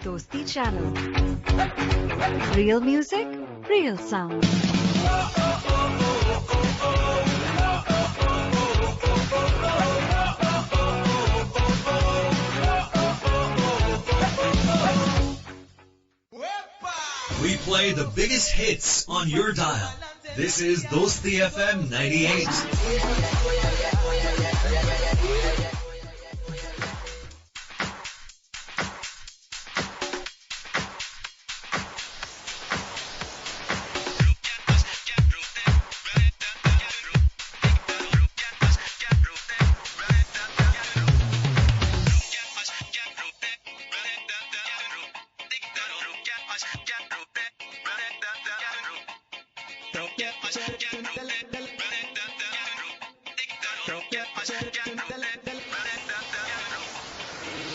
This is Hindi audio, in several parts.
Dosti Channel. Real music, real sound. We play the biggest hits on your dial. This is Dosti FM 98.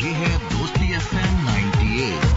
ये है दोस्ती FM 98.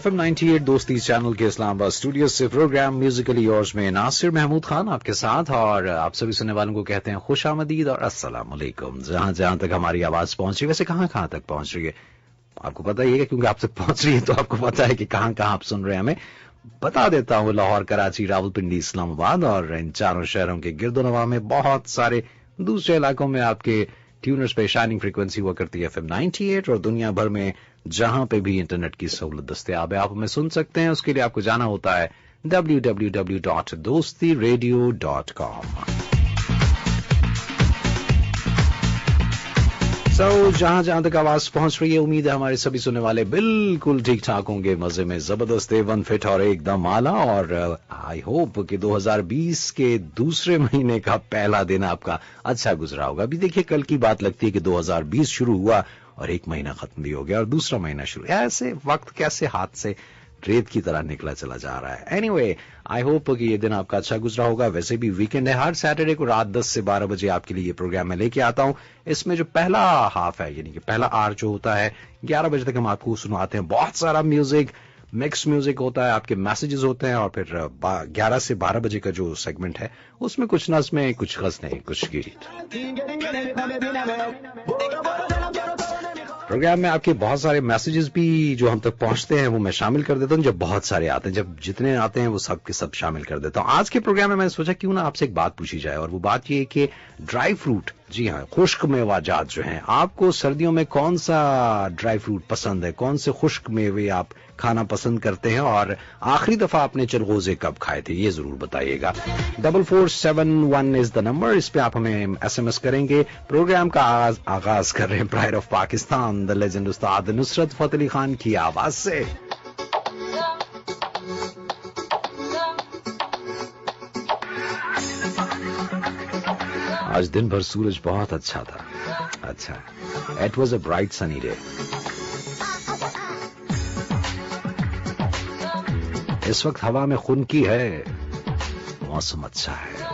FM 98 दोस्ती चैनल के इस्लामाबाद स्टूडियो से प्रोग्राम म्यूजिकली योर्स में नासिर महमूद खान आपके साथ और आप सभी सुनने वालों को कहते हैं खुश आमदीद और अस्सलाम वालेकुम। जहां जहां तक हमारी आवाज पहुंच रही है, वैसे कहां कहां तक पहुंच रही है आपको पता ही है, क्योंकि आप तक पहुंच रही है तो आपको पता है कि कहां कहां आप सुन रहे हैं। हमें बता देता हूं, लाहौर, कराची, रावलपिंडी, इस्लामाबाद और इन चारों शहरों के गिरदोनवा में बहुत सारे दूसरे इलाकों में आपके ट्यूनर्स पे शाइनिंग फ्रीक्वेंसी हुआ करती है FM 98 और दुनिया भर में जहां पे भी इंटरनेट की सहूलत दस्तयाब है आप हमें सुन सकते हैं। उसके लिए आपको जाना होता है www.dostiradio.com। जहां जहां तक आवाज पहुंच रही है, उम्मीद है हमारे सभी सुनने वाले बिल्कुल ठीक ठाक होंगे, मजे में जबरदस्त, वन फिट और एकदम आला। और आई होप कि 2020 के दूसरे महीने का पहला दिन आपका अच्छा गुजरा होगा। अभी देखिए, कल की बात लगती है कि 2020 शुरू हुआ और एक महीना खत्म भी हो गया और दूसरा महीना शुरू। ऐसे वक्त कैसे हाथ से रेत की तरह निकला चला जा रहा है। एनीवे, आई होप कि ये दिन आपका अच्छा गुजरा होगा। वैसे भी वीकेंड है, हर सैटरडे को रात 10 से 12 बजे आपके लिए ये प्रोग्राम मैं लेके आता हूं। इसमें जो पहला हाफ है, यानी कि पहला आवर जो होता है, 11 बजे तक हम आपको सुनाते हैं बहुत सारा म्यूजिक, मिक्स म्यूजिक होता है, आपके मैसेजेस होते हैं और फिर 11 से 12 बजे का जो सेगमेंट है उसमें कुछ नज़्में, कुछ गज़लें, कुछ गीत। प्रोग्राम में आपके बहुत सारे मैसेजेस भी जो हम तक पहुंचते हैं वो मैं शामिल कर देता हूं। जब बहुत सारे आते हैं, जब जितने आते हैं वो सब के सब शामिल कर देता हूं। आज के प्रोग्राम में मैंने सोचा क्यों ना आपसे एक बात पूछी जाए, और वो बात ये है कि ड्राई फ्रूट, जी हाँ, खुश्क मेवाजात जो हैं, आपको सर्दियों में कौन सा ड्राई फ्रूट पसंद है, कौन से खुश्क मेवे आप खाना पसंद करते हैं और आखिरी दफा आपने चलगोजे कब खाए थे, ये जरूर बताइएगा। 4471 इज द नंबर, इस पे आप हमें SMS करेंगे। प्रोग्राम का आगाज कर रहे हैं pride of Pakistan, the legend उस्ताद नुसरत फतेह अली खान की आवाज से। आज दिन भर सूरज बहुत अच्छा था। अच्छा, it was a bright sunny day. इस वक्त हवा में खुनकी है, मौसम अच्छा है।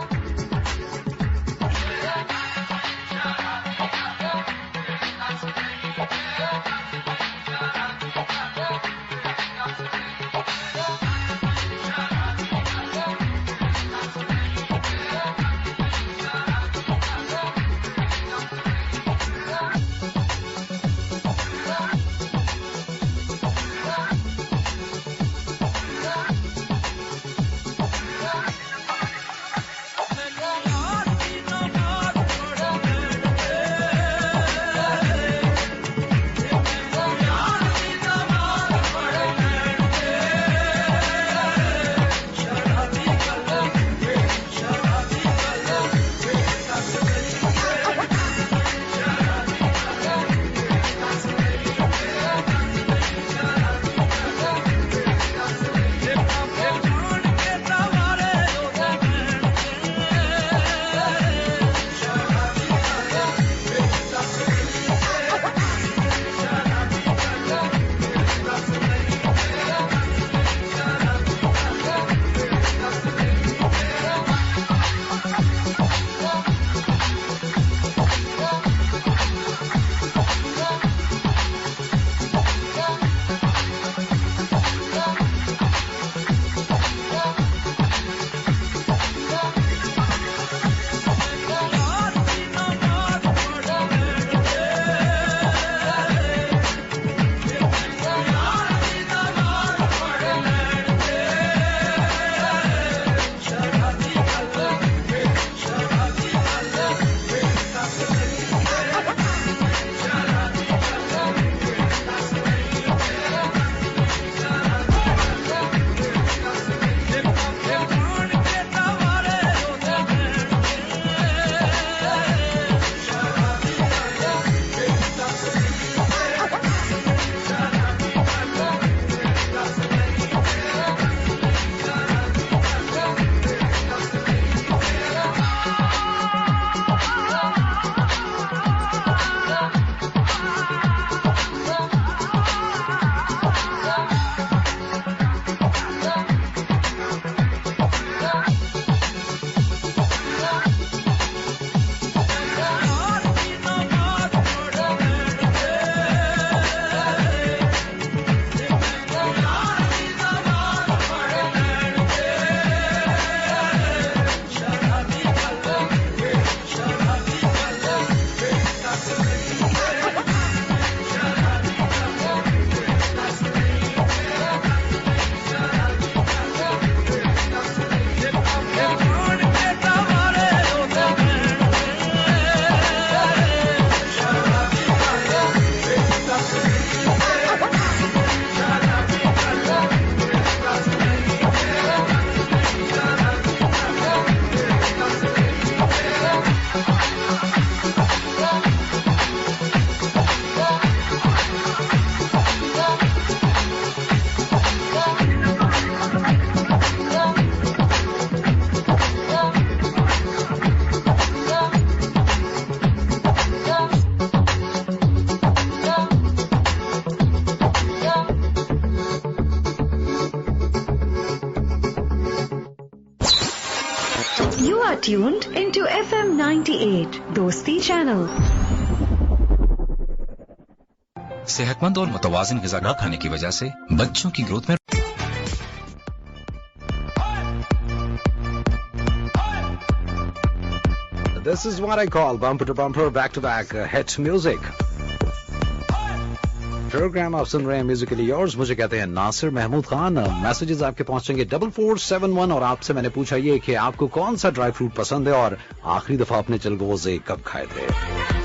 98 दोस्ती चैनल। सेहतमंद और मुतवाज़िन ग़िज़ा न खाने की वजह से बच्चों की ग्रोथ में This is what I call bumper to bumper, back to back hit music. Program आप सुन रहे हैं म्यूजिकली योर्स, मुझे कहते हैं नासिर महमूद खान। मैसेजेस आपके पहुंचेंगे 4471 और आपसे मैंने पूछा ये कि आपको कौन सा ड्राई फ्रूट पसंद है और आखिरी दफा आपने चलगोजे कब खाए थे।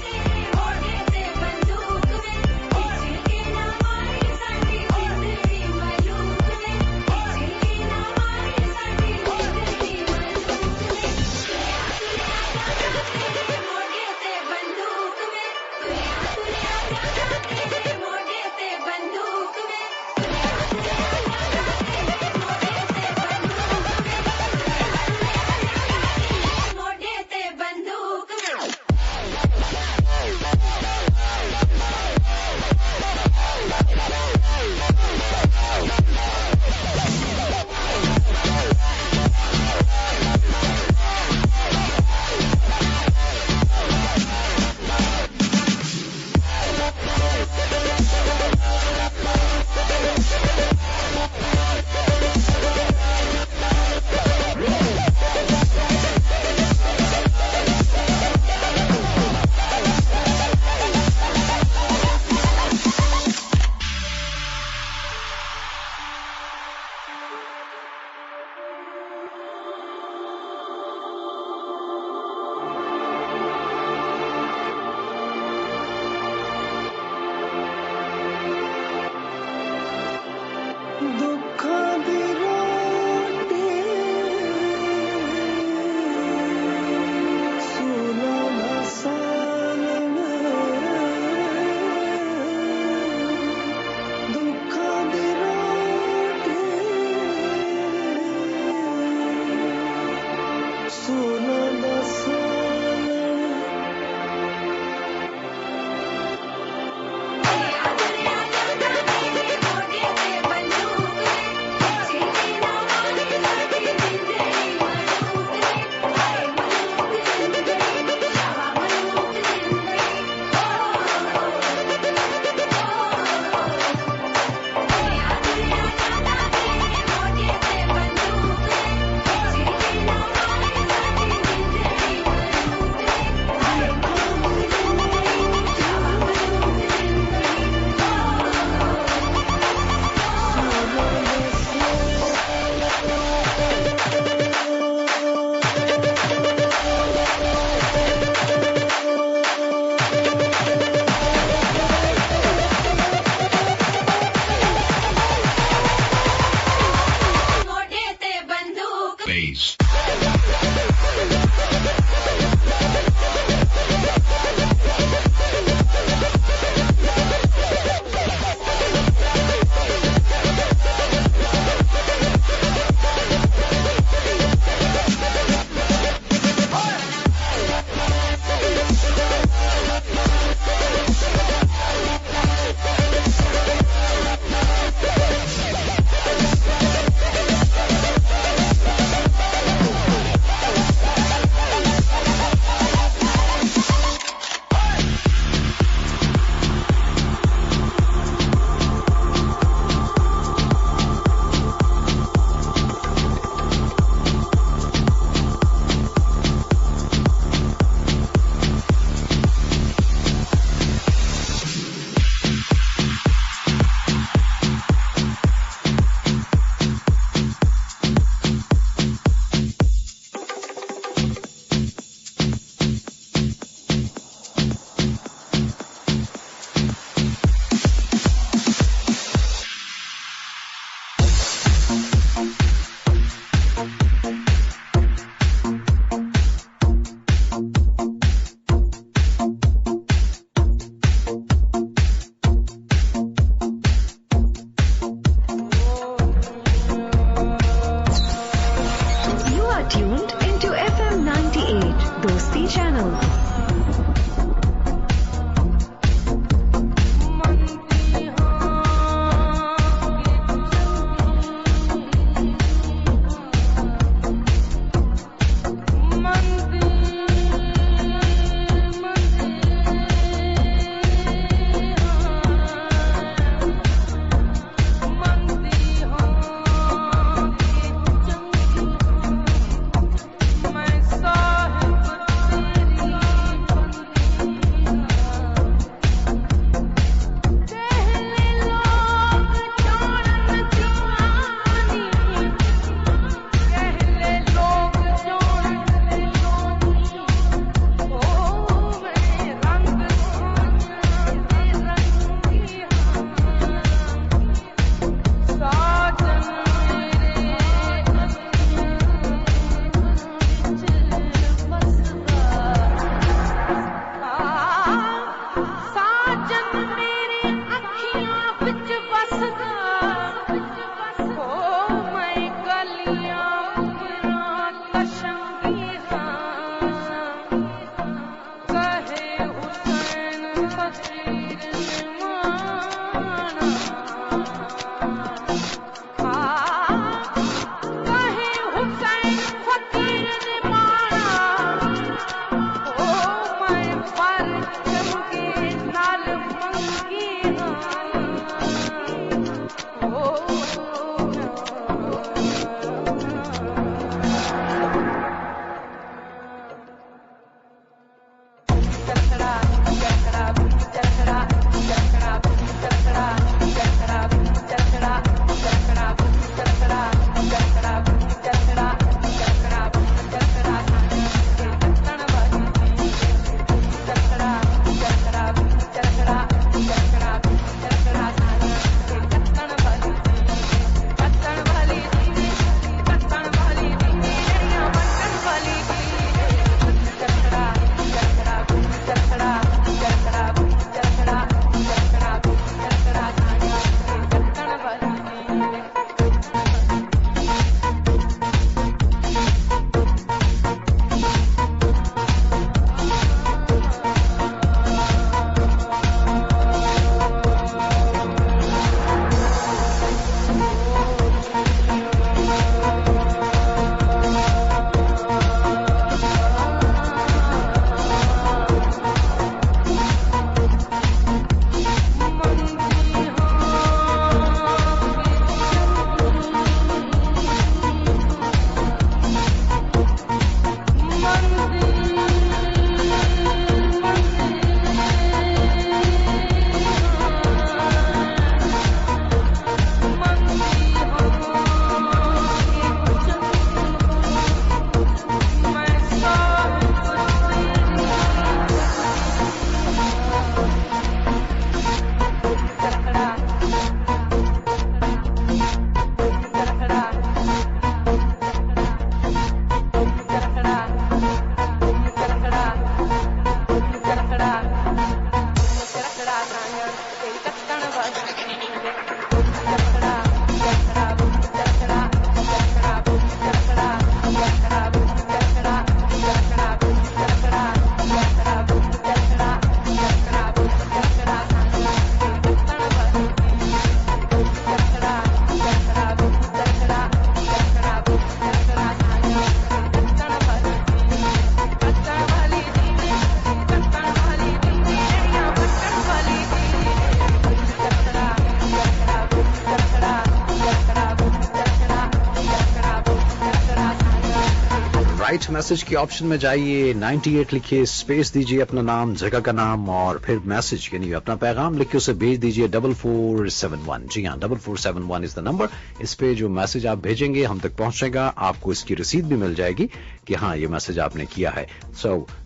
मैसेज के ऑप्शन में जाइए, 98 लिखिए, स्पेस दीजिए अपना नाम, जगह का नाम और फिर मैसेज यानी अपना पैगाम लिख के उसे भेज दीजिए 4471। जी हाँ, 4471 इज द नंबर। इस पे जो मैसेज आप भेजेंगे हम तक पहुंचेगा, आपको इसकी रसीद भी मिल जाएगी कि हाँ ये मैसेज आपने किया है।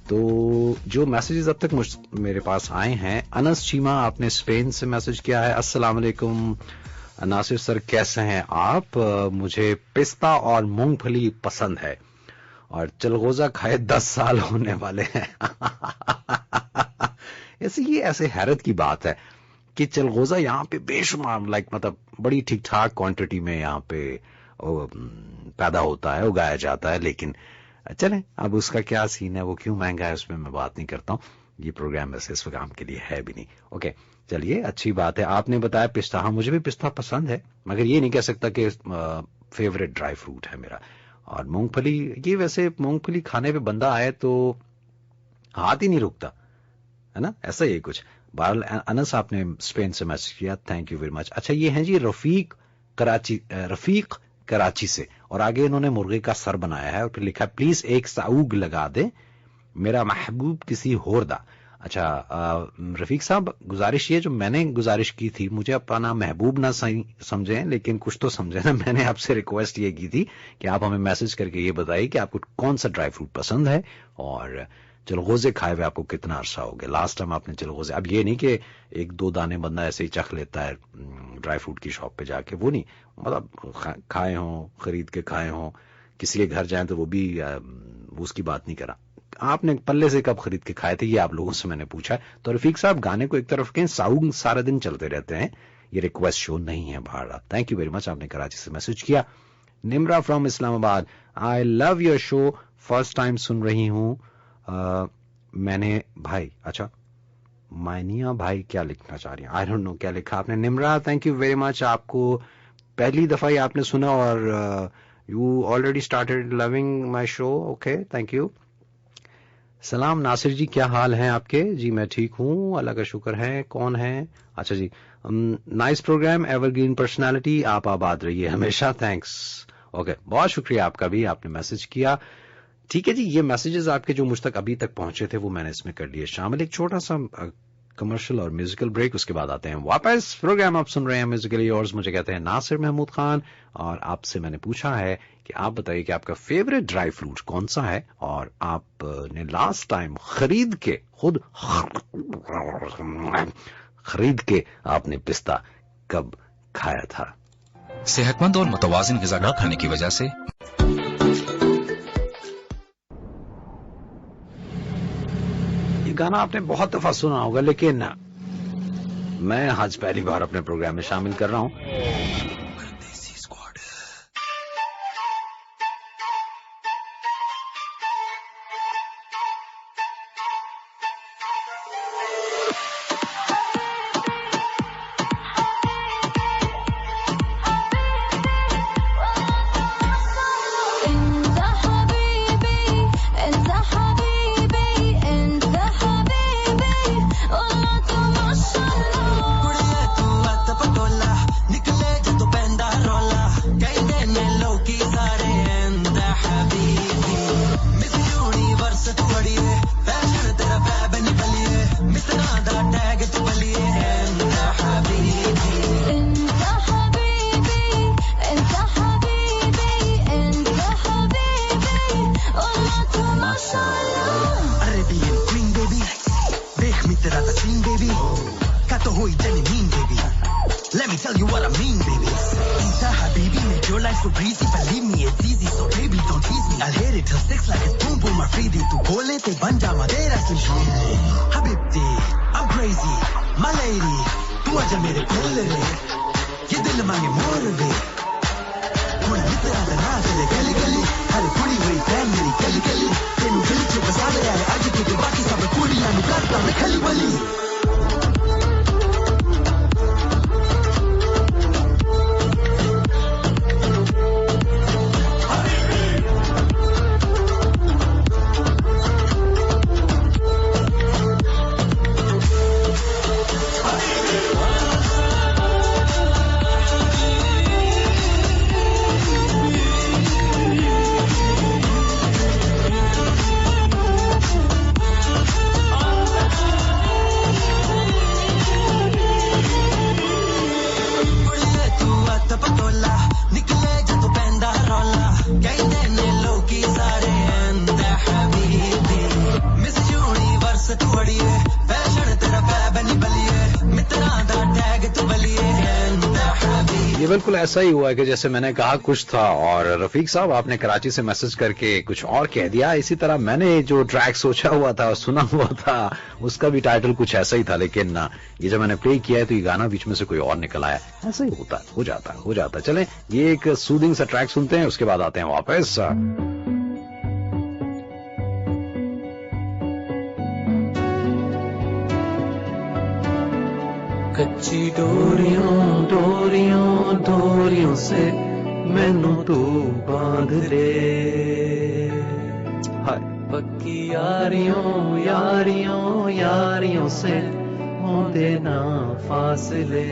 तो जो मैसेजेस अब तक मेरे पास आए हैं, अनस चीमा आपने स्पेन से मैसेज किया है। अस्सलाम वालेकुम नासिर सर, कैसे हैं आप? मुझे पिस्ता और मूंगफली पसंद है और चलगोजा खाए 10 साल होने वाले हैं। ऐसे हैरत की बात है कि चलगोजा यहाँ पे बेशुमार मतलब बड़ी ठीक ठाक क्वांटिटी में यहाँ पे पैदा होता है, उगाया जाता है, लेकिन चलें अब उसका क्या सीन है, वो क्यों महंगा है, उसमें मैं बात नहीं करता हूँ। ये प्रोग्राम वैसे इस काम के लिए है भी नहीं। ओके चलिए, अच्छी बात है। आपने बताया पिस्ता, हाँ मुझे भी पिस्ता पसंद है, मगर ये नहीं कह सकता कि फेवरेट ड्राई फ्रूट है मेरा। और मूंगफली, ये वैसे मूंगफली खाने पे बंदा आए तो हाथ ही नहीं रुकता है ना, ऐसा ही कुछ। बहरहाल अनस आपने स्पेन से मैसेज किया, थैंक यू वेरी मच। अच्छा ये हैं जी रफीक कराची से, और आगे इन्होंने मुर्गे का सर बनाया है और फिर लिखा प्लीज एक साउग लगा दे, मेरा महबूब किसी होर दा। अच्छा रफीक साहब, गुजारिश ये जो मैंने गुजारिश की थी, मुझे अपना महबूब ना समझें लेकिन कुछ तो समझे ना। मैंने आपसे रिक्वेस्ट ये की थी कि आप हमें मैसेज करके ये बताइए कि आपको कौन सा ड्राई फ्रूट पसंद है और चलगोजे खाए हुए आपको कितना अरसा हो गया लास्ट टाइम आपने चलगोजे। अब ये नहीं कि 1-2 दाने बंदा ऐसे ही चख लेता है ड्राई फ्रूट की शॉप पे जाके, वो नहीं, मतलब खाए हों, खरीद के खाए हों, किसी के घर जाए तो वो भी उसकी बात नहीं करा। आपने पल्ले से कब खरीद के खाए थे, ये आप लोगों से मैंने पूछा है। तो रफीक साहब गाने को एक तरफ कहें, साउग सारा दिन चलते रहते हैं, ये रिक्वेस्ट शो नहीं है Bharat. Thank you very much, आपने कराची से मैसेज किया। Nimra from Islamabad, I love your show, first time सुन रही हूं। मैंने भाई, अच्छा मायनिया भाई क्या लिखना चाह रही हैं, आई डोंट नो क्या लिखा आपने। Nimra thank you very much, आपको पहली दफा ही आपने सुना और you already started loving my show. Okay thank you. सलाम नासिर जी, क्या हाल है आपके? जी मैं ठीक हूँ, अल्लाह का शुक्र है। कौन है? अच्छा जी, नाइस प्रोग्राम, एवरग्रीन पर्सनालिटी, आप आबाद रहिए हमेशा, थैंक्स। ओके बहुत शुक्रिया आपका भी, आपने मैसेज किया। ठीक है जी, ये मैसेजेस आपके जो मुझ तक अभी तक पहुंचे थे वो मैंने इसमें कर लिए शामिल। एक छोटा सा कमर्शियल और म्यूजिकल ब्रेक, उसके बाद आते हैं वापस। प्रोग्राम आप सुन रहे हैं म्यूजिकली योर्स, मुझे कहते हैं नासिर महमूद खान, और आपसे मैंने पूछा है कि आप बताइए कि आपका फेवरेट ड्राई फ्रूट कौन सा है और आपने लास्ट टाइम खरीद के आपने पिस्ता कब खाया था। सेहतमंद और मुतवाजिन ग़िज़ा न खाने की वजह से गाना आपने बहुत दफा सुना होगा, लेकिन मैं आज पहली बार अपने प्रोग्राम में शामिल कर रहा हूं। ये बिल्कुल ऐसा ही हुआ कि जैसे मैंने कहा कुछ था और रफीक साहब आपने कराची से मैसेज करके कुछ और कह दिया। इसी तरह मैंने जो ट्रैक सोचा हुआ था और सुना हुआ था उसका भी टाइटल कुछ ऐसा ही था, लेकिन ये जब मैंने प्ले किया है तो ये गाना बीच में से कोई और निकल आया। ऐसा ही होता है, हो जाता है। चलें ये एक सूदिंग सा ट्रैक सुनते हैं, उसके बाद आते हैं वापस। कच्ची डोरियों से मैनू तू बांध दे, पक्की यारियों से होंदे ना फासले,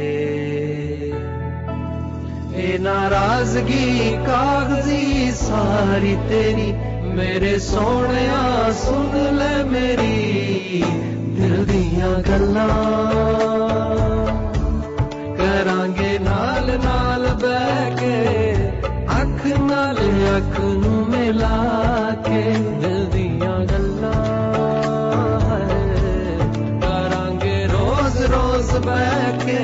ए नाराजगी कागजी सारी तेरी मेरे सोहणिया सुन ले मेरी दिल दियां गल्लां, करांगे नाल नाल बैठ के अख नाल अख नू मिला के दिल दियां गल्लां, करांगे रोज रोज बैठ के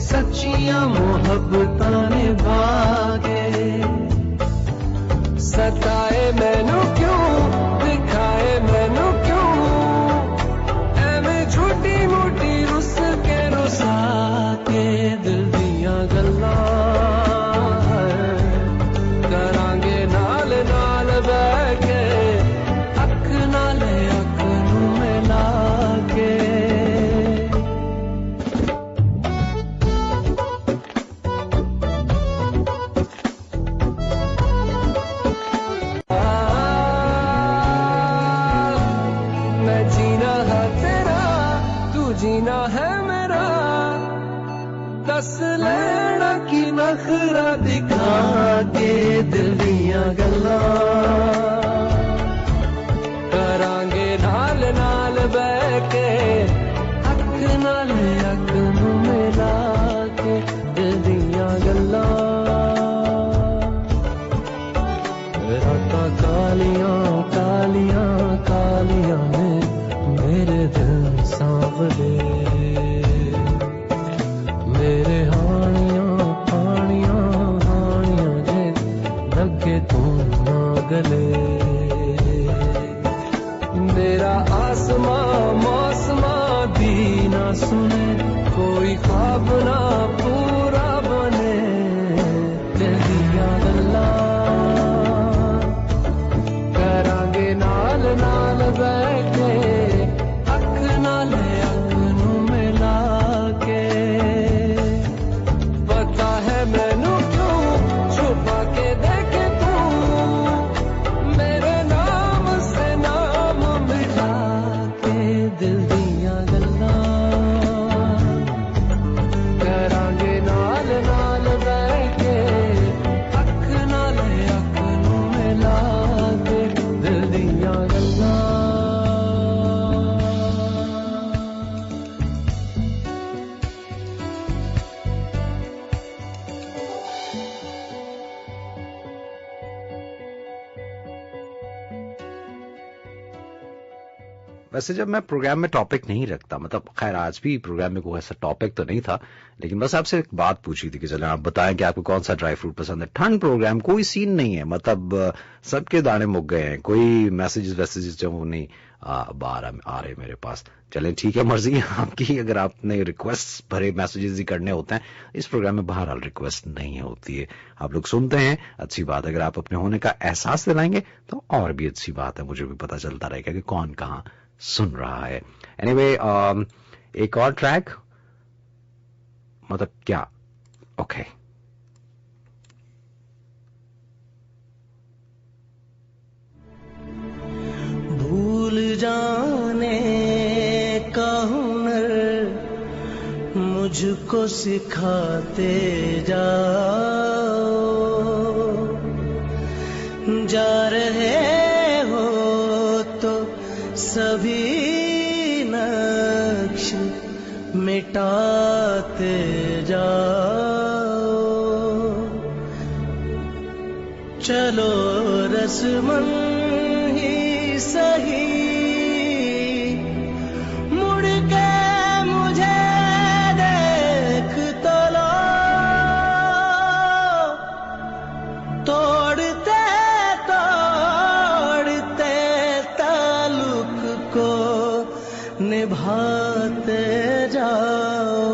सच्चियां मोहब्बतां निभा के, सताए मैनू क्यों दिखाए मैनू क्यों एवें छोटी मोटी रुस के रुसा के दिल दियां गल्लां, करांगे नाल नाल बैठ के अख नाल अख नू मिला के। मैं जीना है तेरा तू जीना है मेरा, दस लेना की नखरा दिखा के दिल दियां गल्लां, करांगे नाल नाल बैठ के अख नाल अख नू मिला के दिल दियां गल्लां, रातां कालियां कालियां कालियां ने मेरे दिल सांवले, मेरे हानियां जे लगे तू ना गले, मेरा आसमां मौसमां दी ना सुने कोई ख्वाब ना पूरा बने दिल दियां गल्लां, करांगे नाल नाल बैठ के अख नाल अख नू मिला के, पता है मैनू क्यों छुपा के देखे तू मेरे नाम से नाम मिला के दिल दियां गल्लां, करांगे नाल नाल बैठ के अख नाल अख नू मिला के दिल दियां गल्लां। वैसे जब मैं प्रोग्राम में टॉपिक नहीं रखता, मतलब खैर आज भी प्रोग्राम में कोई ऐसा टॉपिक तो नहीं था, लेकिन बस आपसे एक बात पूछी थी कि चले आप बताएं कि आपको कौन सा ड्राई फ्रूट पसंद है। ठंड प्रोग्राम कोई सीन नहीं है, मतलब सबके दाने मुक गए हैं, कोई मैसेजेस जो वो नहीं बाहर आ रहे मेरे पास। चलें ठीक है, मर्जी है आपकी, अगर आपने रिक्वेस्ट भरे मैसेजेस ही करने होते हैं इस प्रोग्राम में, बहरहाल रिक्वेस्ट नहीं होती है, आप लोग सुनते हैं, अच्छी बात। अगर आप अपने होने का एहसास दिलाएंगे तो और भी अच्छी बात है, मुझे भी पता चलता रहेगा कि कौन कहाँ सुन रहा है। एनीवे एक और ट्रैक, मतलब क्या, ओके भूल जाने का हुनर मुझको सिखाते जाओ, जा रहे हो तो सभी नक्श मिटाते जाओ, चलो रस्मन ही सही मुड़ के गाते जाओ।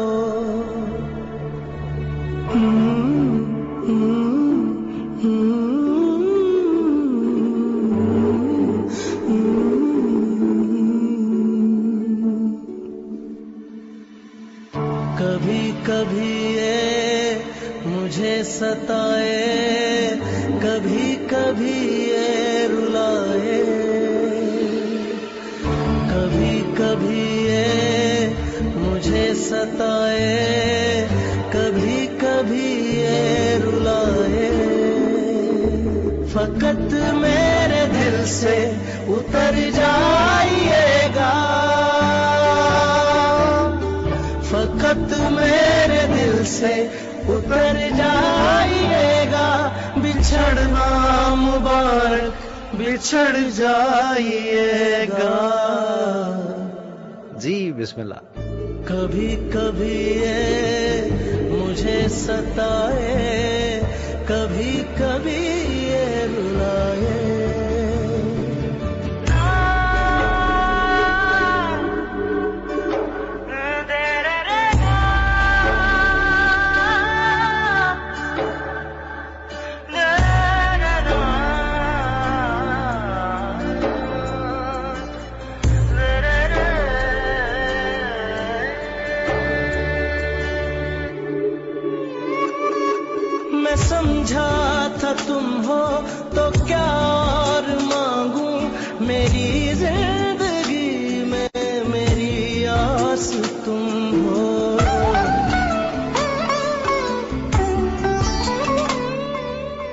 कभी कभी ये मुझे सताए, कभी कभी ये रुलाए, कभी कभी ये मुझे सताए, कभी कभी ये रुलाए। फकत मेरे दिल से उतर जाइएगा, फकत मेरे दिल से उतर जाइएगा। बिछड़ना मुबारक, बिछड़ जाइएगा। जी बिस्मिल्लाह। कभी कभी ये मुझे सताए, कभी कभी ये रुलाए। समझा था तुम हो तो क्या और मांगू, मेरी जिंदगी में मेरी आस तुम हो।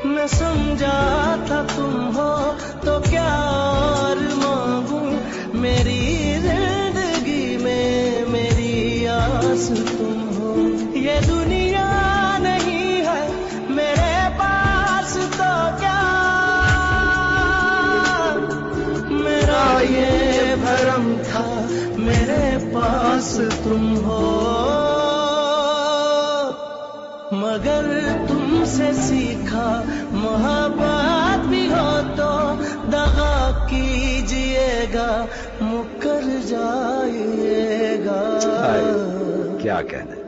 मैं समझा था तुम हो तो क्या और मांगू, मेरी जिंदगी में मेरी आस तुम हो। ये दुनिया ये भरम था, मेरे पास तुम हो। मगर तुमसे सीखा मोहब्बत भी हो तो दगा कीजिएगा, मुकर जाइएगा। क्या कहना।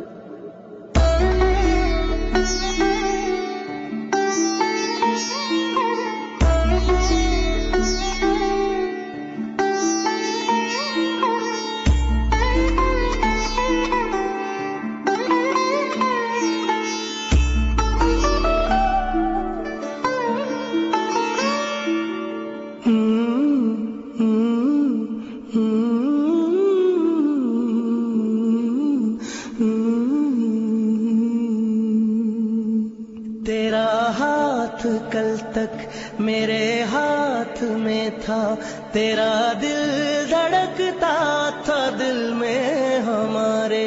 कल तक मेरे हाथ में था, तेरा दिल धड़कता था दिल में हमारे।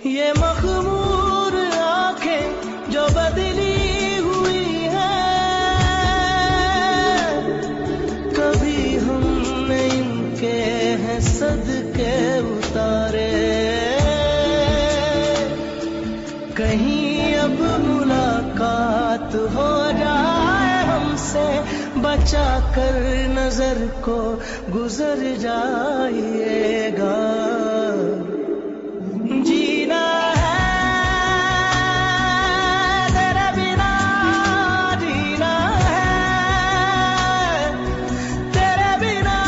ये मखमूर आंखें जो बदली हुई हैं, कभी हमने इनके हैं सदके उतारे। कहीं अब मुलाकात हो जाए हमसे, बचा कर नजर को गुजर जाइएगा। जीना है तेरे बिना, जीना है तेरे बिना,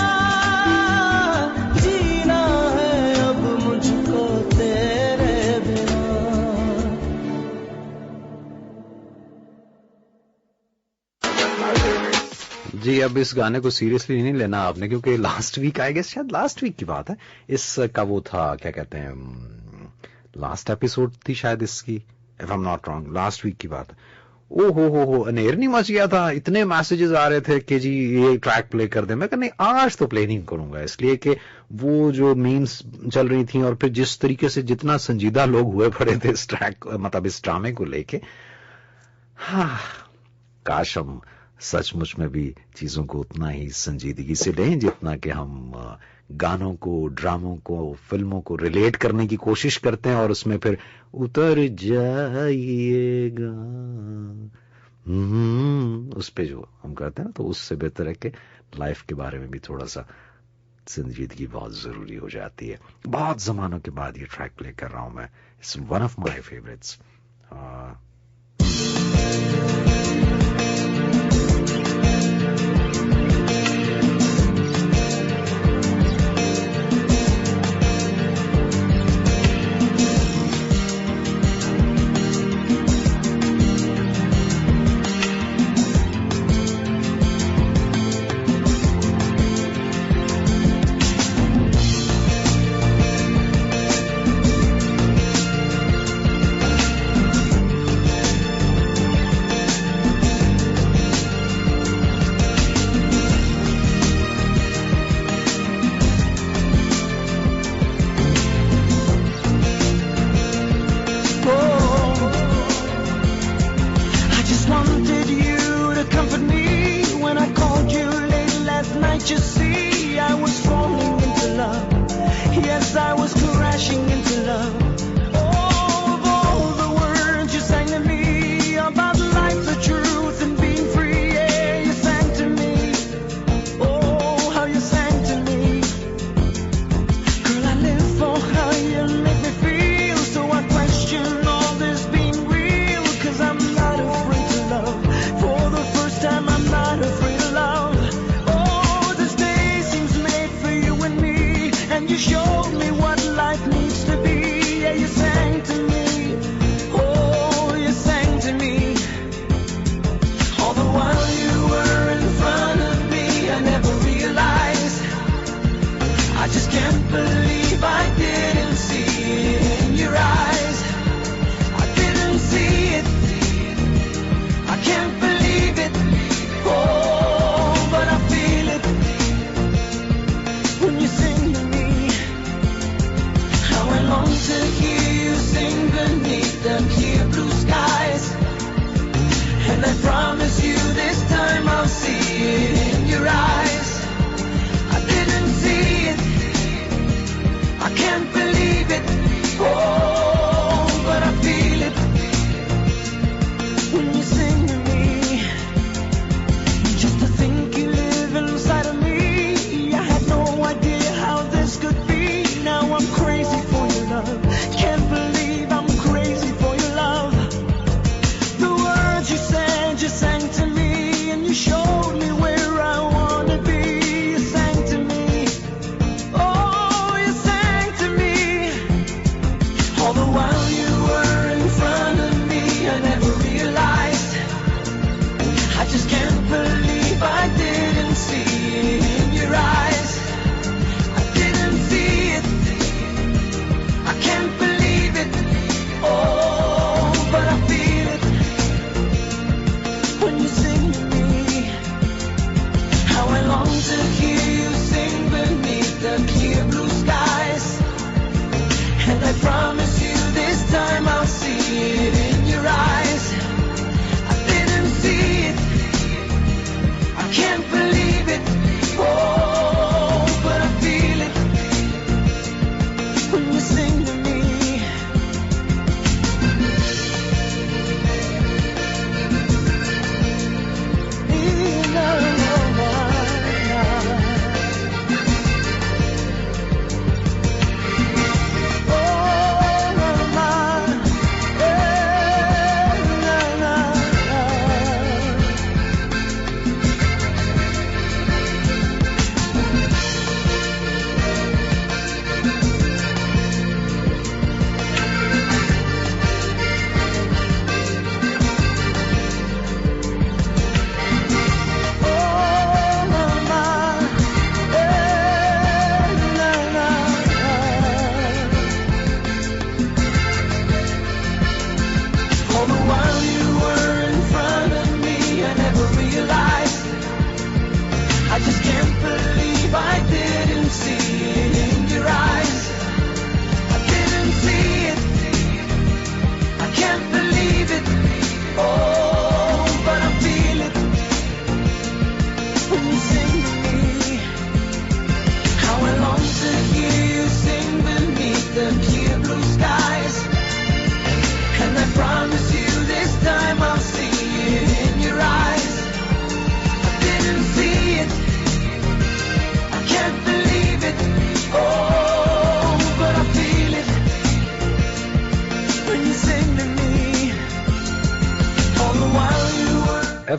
जीना है अब मुझको तेरे बिना। जी अब इस गाने को सीरियसली नहीं लेना आपने, क्योंकि लास्ट वीक आई गेस, शायद लास्ट वीक की बात है, इसका वो था क्या कहते हैं, लास्ट एपिसोड थी शायद इसकी, if I am not wrong, last week की बात है। ओ हो अनेर नहीं मच गया था, इतने मैसेजेस आ रहे थे कि जी ये ट्रैक प्ले कर दे। मैं कहा नहीं आज तो प्ले नहीं करूंगा, इसलिए कि वो जो मीम्स चल रही थी और फिर जिस तरीके से जितना संजीदा लोग हुए पड़े थे इस ट्रैक, मतलब इस ड्रामे को लेके, हाँ काश हम सचमुच में भी चीजों को उतना ही संजीदगी से लें जितना कि हम गानों को, ड्रामों को, फिल्मों को रिलेट करने की कोशिश करते हैं और उसमें फिर उतर जाइएगा उस पे जो हम करते हैं ना, तो उससे बेहतर है कि लाइफ के बारे में भी थोड़ा सा संजीदगी बहुत जरूरी हो जाती है। बहुत जमानों के बाद ये ट्रैक प्ले कर रहा हूं मैं। It's one of my favourites. I can't believe it. Oh.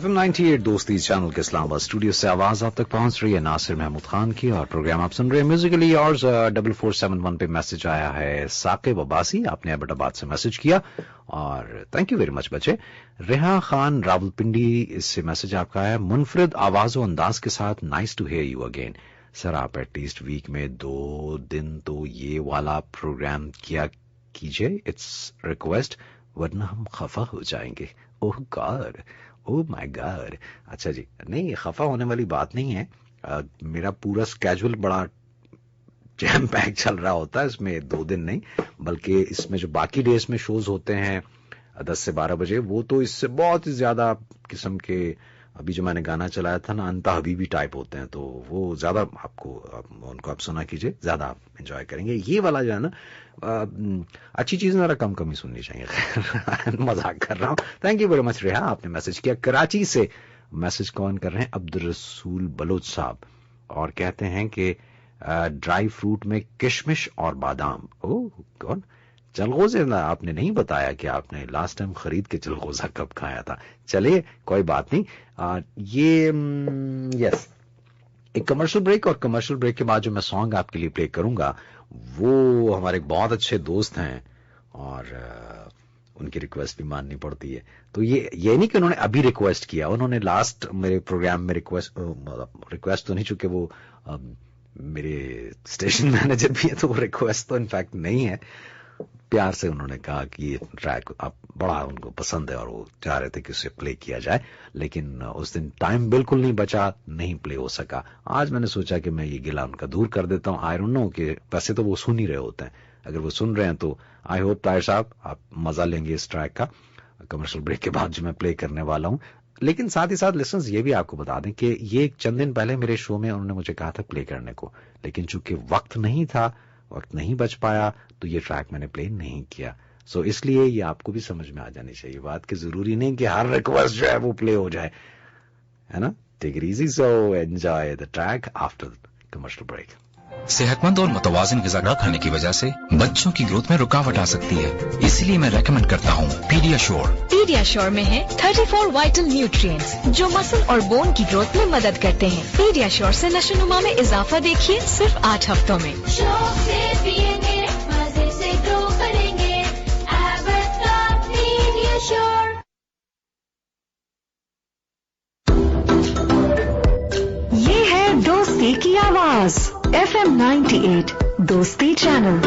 FM 98 दोस्ती चैनल के इस्लामाबाद स्टूडियो से आवाज आप तक पहुंच रही है नासिर महमूद खान की, और प्रोग्राम आप सुन रहे हैं म्यूजिकली योर्स। 4471 पे मैसेज आया है साकिब अब्बासी, आपने अहमदाबाद से मैसेज किया और थैंक यू वेरी मच बच्चे। रेहा खान रावलपिंडी, इससे मैसेज आपका है मुनफरिद आवाज और अंदाज के साथ, nice to hear you again. Sir आप एटलीस्ट वीक में 2 दिन तो ये वाला प्रोग्राम किया कीजिए, इट्स रिक्वेस्ट, वरना हम खफा हो जाएंगे। ओह गॉड, ओह माय गॉड। अच्छा जी, नहीं खफा होने वाली बात नहीं है। मेरा पूरा स्केड्यूल बड़ा जैम पैक चल रहा होता है, इसमें 2 दिन नहीं बल्कि इसमें जो बाकी डेज में शोज होते हैं 10 से 12 बजे, वो तो इससे बहुत ही ज्यादा किस्म के, अभी जो मैंने गाना चलाया था ना अंता हबीबी टाइप होते हैं, तो वो ज्यादा उनको आप सुना कीजिए, ज्यादा आप एंजॉय करेंगे। ये वाला जो है ना अच्छी चीज जरा कम कम ही सुननी चाहिए। मजाक कर रहा हूँ। थैंक यू वेरी मच रेहा, आपने मैसेज किया। कराची से मैसेज कौन कर रहे हैं? अब्दुल रसूल बलोच साहब, और कहते हैं कि ड्राई फ्रूट में किशमिश और बादाम। ओह गॉड, चलगोजे आपने नहीं बताया कि आपने लास्ट टाइम खरीद के चलगोजा कब खाया था। चलिए कोई बात नहीं। ये यस, एक कमर्शियल ब्रेक, और कमर्शियल ब्रेक के बाद जो मैं सॉन्ग आपके लिए प्ले करूंगा वो हमारे एक बहुत अच्छे दोस्त हैं और उनकी रिक्वेस्ट भी माननी पड़ती है। तो ये नहीं कि उन्होंने अभी रिक्वेस्ट किया, उन्होंने लास्ट मेरे प्रोग्राम में रिक्वेस्ट तो नहीं, चूंकि वो मेरे स्टेशन मैनेजर भी है, तो वो रिक्वेस्ट तो इनफैक्ट नहीं है, प्यार से उन्होंने कहा कि ये ट्रैक आप बड़ा उनको पसंद है और वो चाह रहे थे कि उसे प्ले किया जाए, लेकिन उस दिन टाइम बिल्कुल नहीं बचा, नहीं प्ले हो सका। आज मैंने सोचा कि मैं ये गिला उनका दूर कर देता हूँ। आई डोंट नो कि वैसे तो वो सुन ही रहे होते हैं, अगर वो सुन रहे हैं तो आई होप ताहिर साहब आप मजा लेंगे इस ट्रैक का, कमर्शियल ब्रेक के बाद जो मैं प्ले करने वाला हूँ। लेकिन साथ ही साथ लिसनर्स ये भी आपको बता दें कि ये चंद दिन पहले मेरे शो में उन्होंने मुझे कहा था प्ले करने को, लेकिन चूंकि वक्त नहीं था, वक्त नहीं बच पाया, तो ये ट्रैक मैंने प्ले नहीं किया। सो इसलिए ये आपको भी समझ में आ जानी चाहिए बात कि जरूरी नहीं कि हर रिक्वेस्ट जो है वो प्ले हो जाए, है ना। Take it easy, so enjoy the track after commercial break. सेहतमंद और मुतवाजिन ग़िज़ा न खाने की वजह से बच्चों की ग्रोथ में रुकावट आ सकती है, इसलिए मैं रेकमेंड करता हूँ पीडियाश्योर। पीडियाश्योर में है 34 वाइटल न्यूट्रिएंट्स जो मसल और बोन की ग्रोथ में मदद करते हैं। पीडियाश्योर से नशोनुमा में इजाफा देखिए सिर्फ 8 हफ्तों में। शौक से पिएंगे, मजे से ग्रो करेंगे, एबट का पीडियाश्योर। ये है दोस्ती की आवाज FM 98 दोस्ती चैनल।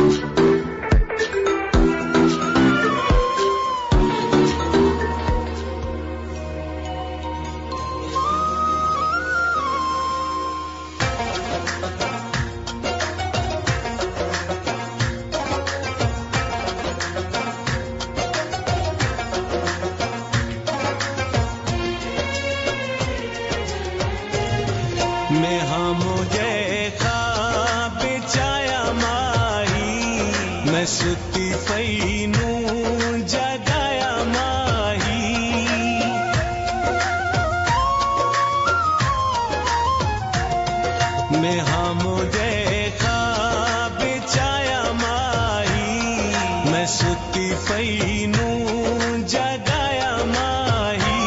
मैं हाँ मुझे ख्वाब चाया माही, मैं सुती फैनू जगाया माही। मैं हाँ मुझे ख्वाब चाया माही, मैं सुती फैनू जगाया माही।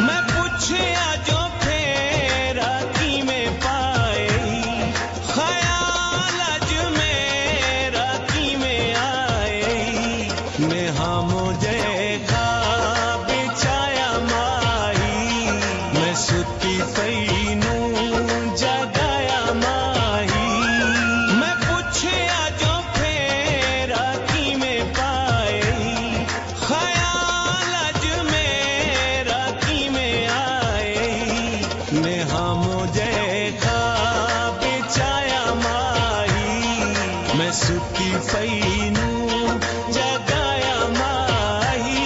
मैं पूछया जो फेरा की में पाए, ख्याल अज मेरा की में आए। मैं हाँ मुझे ख्वाब चाया माही, मैं सुती फैनू जगाया माही। मैं पूछया जो फेरा की में पाए, ख्याल अज मेरा की में आए। मैं हाँ मुझे ख्वाब चाया माही, मैं सुती फैनू जगाया माही।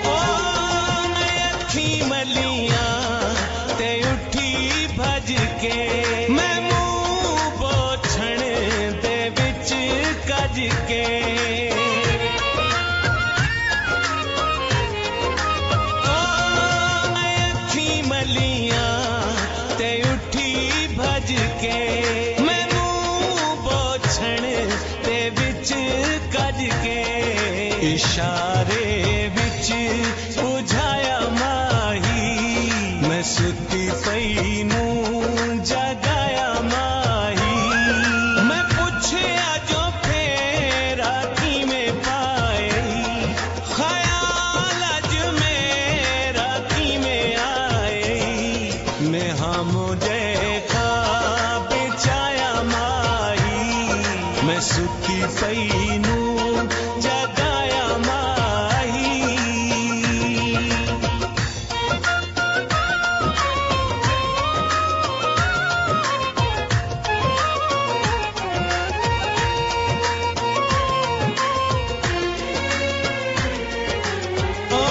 ओ मैं अखी मलियां ते उठी भज के, मैं मुंह पोछण दे विच कज के। ओ मैं अखी इशारे विच बुझाया माही मैं सुती पई नू जगाया माही मैं पुछया जो फेरा किवें पाए ख्याल अज मेरा किवें आए मैं हम देखा बिछाया माही मैं सुती पई नू जगाया माही ओ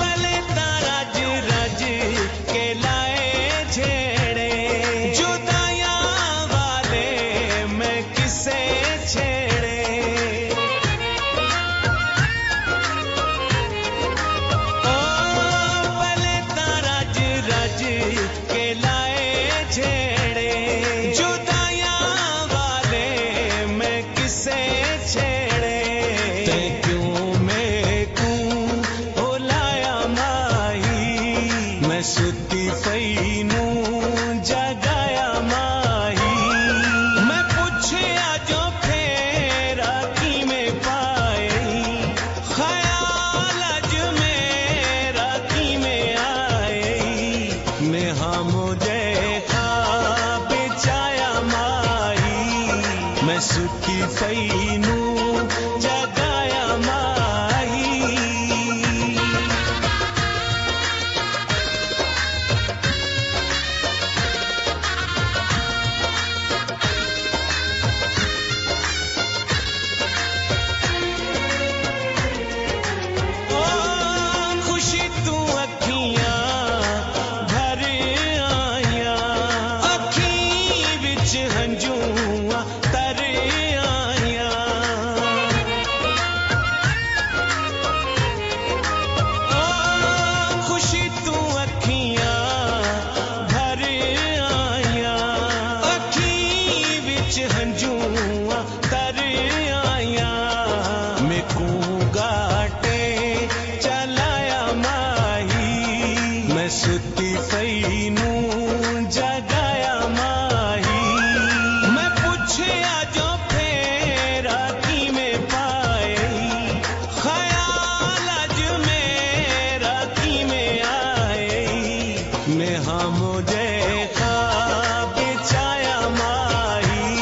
पले तारज रज के लाए छेड़े जुदाइयां वाले मैं किसे छेड़े ओ पले तारज रज के लाए छेड़े जुदाइयां वाले मैं किसे छेड़े ते क्यों मेकू बुलाया माही मैं सुती पई नू जगाया माही मैं पुछया जो फेरा किवें पाए ख्याल अज मेरा किवें आए मैं हम देखा बिछाया माही मैं सुती पई नू जगाया माही ओ खुशी तू अखियां भर आया अखी विच हंजूआ तर आया ओ खुशी तू अखियां भर आया अखी विच हंजूआ तर आया मेकू गाटे चलाया माही मैं सुती पई नू जगाया माही मैं पुछया जो फेरा किवें पाए ख्याल अज मेरा किवें आए मैं हम देखा बिछाया माही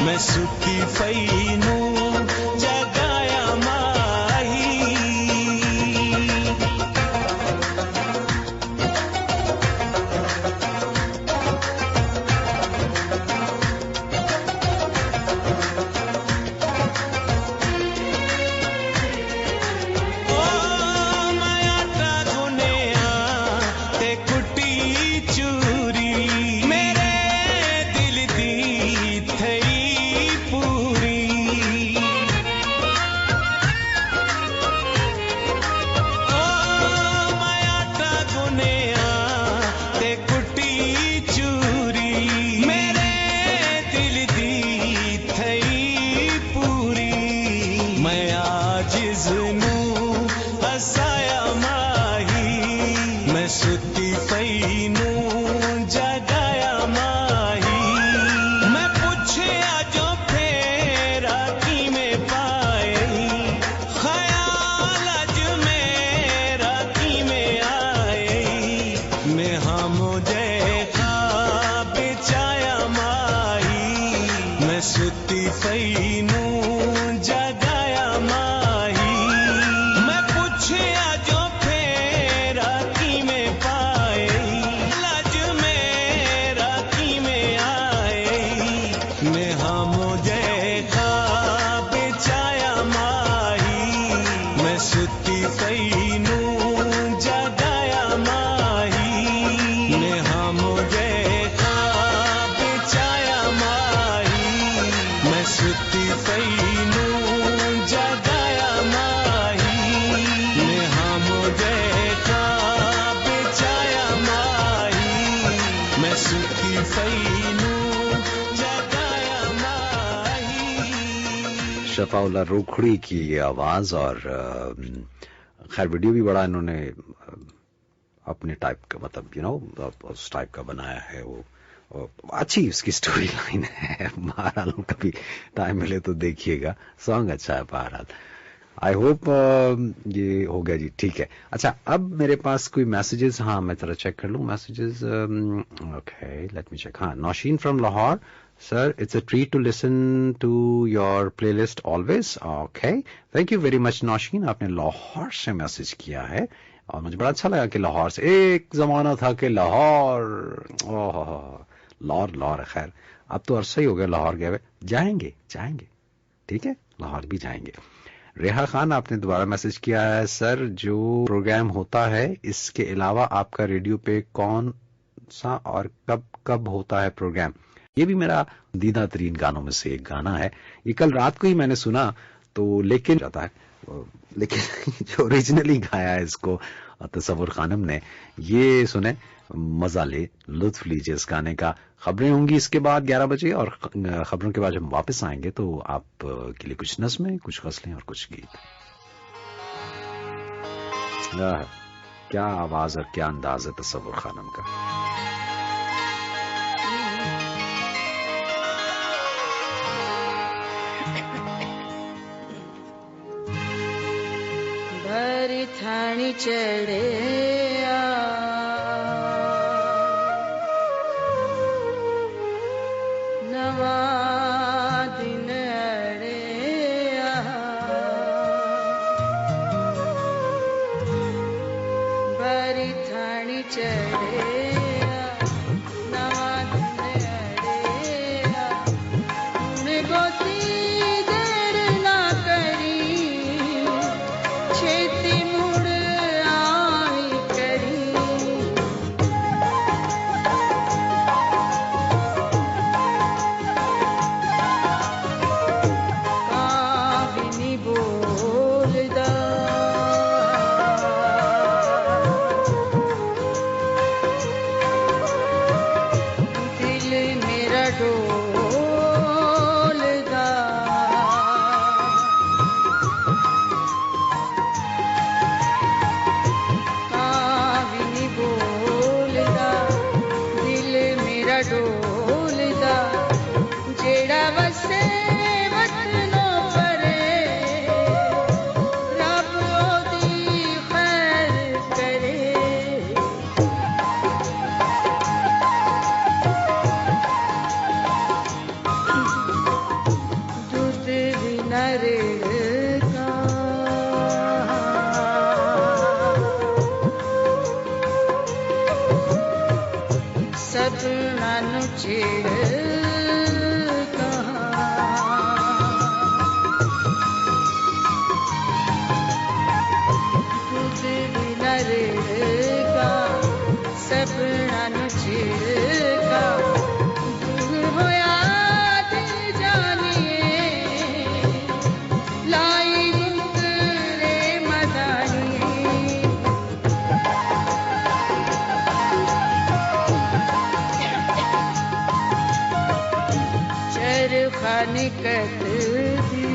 मैं सुती पई नू जगाया माही ओ मैं आटा गुनेया ते कुटी चूरी मेरे दिल दी थई पूरी ओ मैं आटा गुनेया ते कुटी चूरी मेरे दिल दी थई पूरी मैं आजिज़ नू हसाया माही मैं सुती पई नू जगाया माही मैं पुछया जो फेरा किवें पाए ख्याल अज मेरा किवें आए मैं हम देखा बिछाया माही मैं सुती पई नू जगाया माही मैं पुछया जो फेरा किवें पाए लज मेरा किवें आए मैं हम देखा बिछाया माही मैं सुती पई नू जगाया माही मैं हम देखा बिछाया माही मैं सुती पई नू जगाया माही मैं हम देखा बिछाया माही मैं सुती पई नू जगाया माही शफाउल्लाह रोखड़ी की ये आवाज और खैर वीडियो भी बड़ा इन्होंने अपने टाइप का मतलब उस टाइप का बनाया है वो अच्छी उसकी स्टोरी लाइन है। बहरहाल कभी टाइम मिले तो देखिएगा, सॉन्ग अच्छा है बहरहाल। आई होप ये हो गया जी, ठीक है। अच्छा अब मेरे पास कोई मैसेजेस, हाँ मैं जरा चेक कर लूँ messages. Okay let me check. हाँ Naushin from Lahore, sir it's a treat to listen to your playlist always. Okay thank you very much Naushin, आपने लाहौर से मैसेज किया है और मुझे बड़ा अच्छा लगा कि लाहौर से, एक जमाना था कि लाहौर, ओह लाहौर खैर अब तो अरसा ही हो गया लाहौर गए हुए, जाएंगे ठीक है लाहौर भी जाएंगे। रेहा खान आपने दोबारा मैसेज किया है, सर जो प्रोग्राम होता है इसके अलावा आपका रेडियो पे कौन सा और कब कब होता है प्रोग्राम? ये भी मेरा दीदा तरीन गानों में से एक गाना है, ये कल रात को ही मैंने सुना तो लेकिन जाता है, लेकिन जो ओरिजिनली गाया है इसको तसव्वुर खानम ने, ये सुने मजा ले, लुत्फ लीजिए इस गाने का। खबरें होंगी इसके बाद 11 बजे और खबरों के बाद जब हम वापस आएंगे तो आप के लिए कुछ नज़्में, कुछ गज़लें और कुछ गीत। क्या आवाज और क्या अंदाज है तसव्वुर खानम का। भरी थानी चढ़े नवा दिन अड़े भरी थानी चढ़े नवा दिन अड़े उन्हें गोती देर ना करी छेती मुड़ आई करी काबिनी बोलदा दिल मेरा डोलदा काबिनी बोलदा दिल मेरा डोलदा जेड़ा वसे वतनों परे रब ओदी खैर करे दूध भी न रेड़का सपना नु छेड़का दूध भी न रेड़का सपना नु छेड़का दूर होया दिल जानिए लाई गुंतरे मदानिए चरखा निकल दी